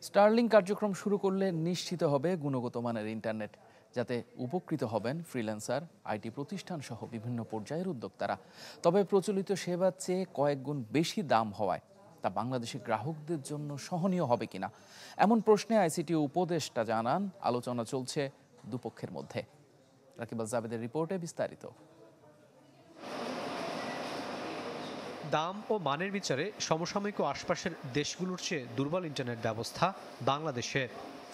Starlink কার্যক্রম শুরু করলে নিশ্চিত হবে গুণগত মানের ইন্টারনেট, যাতে উপকৃত হবেন ফ্রিল্যান্সার, আইটি প্রতিষ্ঠান সহ বিভিন্ন পর্যায়ের উদ্যোক্তারা। তবে প্রচলিত সেবার চেয়ে কয়েক গুণ বেশি দাম হওয়ায় তা বাংলাদেশের গ্রাহকদের জন্য সহনীয় হবে কিনা, এমন প্রশ্নে আইসিটি উপদেষ্টা জানান আলোচনা চলছে দুপক্ষের মধ্যে। রাকিব আল জাবেদের রিপোর্টে বিস্তারিত। দাম ও মানের বিচারে সমসাময়িক ও আশপাশের দেশগুলোর চেয়ে দুর্বল ইন্টারনেট ব্যবস্থা বাংলাদেশে।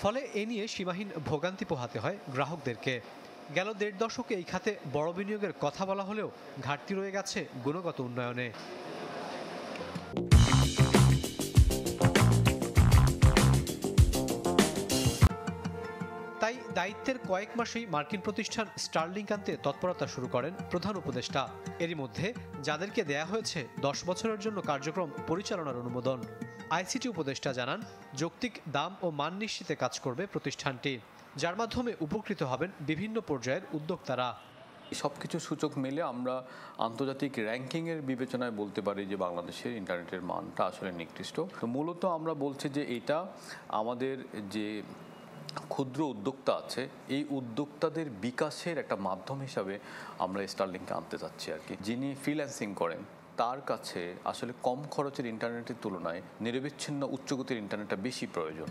ফলে এ নিয়ে সীমাহীন ভোগান্তি পোহাতে হয় গ্রাহকদেরকে। গেল ১.৫ দশকে এই খাতে বড় বিনিয়োগের কথা বলা হলেও ঘাটতি রয়ে গেছে গুণগত উন্নয়নে। তাই দায়িত্বের কয়েক মাসেই মার্কিন প্রতিষ্ঠান স্টারলিংক আনতে তৎপরতা শুরু করেন প্রধান উপদেষ্টা। এরই মধ্যে যাদেরকে দেয়া হয়েছে ১০ বছরের জন্য কার্যক্রম পরিচালনার অনুমোদন। আইসিটি উপদেষ্টা জানান, যৌক্তিক দাম ও মান নিশ্চিতে কাজ করবে প্রতিষ্ঠানটি, যার মাধ্যমে উপকৃত হবেন বিভিন্ন পর্যায়ের উদ্যোক্তারা। সবকিছু সূচক মিলে আমরা আন্তর্জাতিক র্যাঙ্কিংয়ের বিবেচনায় বলতে পারি যে বাংলাদেশের ইন্টারনেটের মানটা আসলে নিকৃষ্ট। তো মূলত আমরা বলছি যে এটা আমাদের যে ক্ষুদ্র উদ্যোক্তা আছে, এই উদ্যোক্তাদের বিকাশের একটা মাধ্যম হিসাবে আমরা স্টারলিংকে আনতে চাচ্ছি আর কি। যিনি ফ্রিল্যান্সিং করেন তার কাছে আসলে কম খরচের ইন্টারনেটের তুলনায় নিরবিচ্ছিন্ন উচ্চগতির ইন্টারনেটটা বেশি প্রয়োজন।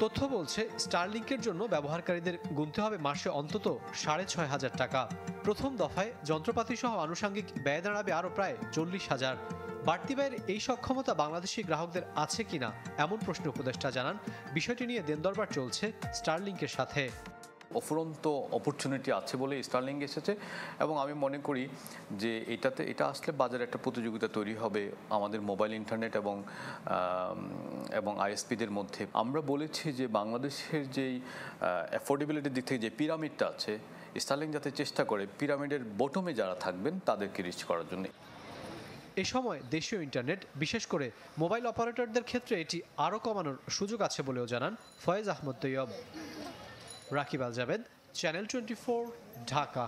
তথ্য বলছে, স্টারলিংকের জন্য ব্যবহারকারীদের গুনতে হবে মাসে অন্তত ৬,৫০০ টাকা। প্রথম দফায় যন্ত্রপাতি সহ আনুষঙ্গিক ব্যয় দাঁড়াবে আরও প্রায় ৪০,০০০। বাড়তি ব্যয়ের এই সক্ষমতা বাংলাদেশি গ্রাহকদের আছে কিনা এমন প্রশ্ন উপদেষ্টা জানান, বিষয়টি নিয়ে দেনদরবার চলছে স্টারলিংকের সাথে। অফুরন্ত অপরচুনিটি আছে বলে স্টারলিংক এসেছে এবং আমি মনে করি যে এটা আসলে বাজারে একটা প্রতিযোগিতা তৈরি হবে আমাদের মোবাইল ইন্টারনেট এবং আইএসপিদের মধ্যে। আমরা বলেছি যে বাংলাদেশের যেই অ্যাফোর্ডেবিলিটির দিক থেকে যে পিরামিডটা আছে, স্টারলিংক যাতে চেষ্টা করে পিরামিডের বটমে যারা থাকবেন তাদেরকে রিচ করার জন্য। এ সময় দেশীয় ইন্টারনেট, বিশেষ করে মোবাইল অপারেটরদের ক্ষেত্রে এটি আরও কমানোর সুযোগ আছে বলেও জানান ফয়েজ আহমদ তৈয়ব। রাকিব আল জাবেদ, চ্যানেল 24, ঢাকা।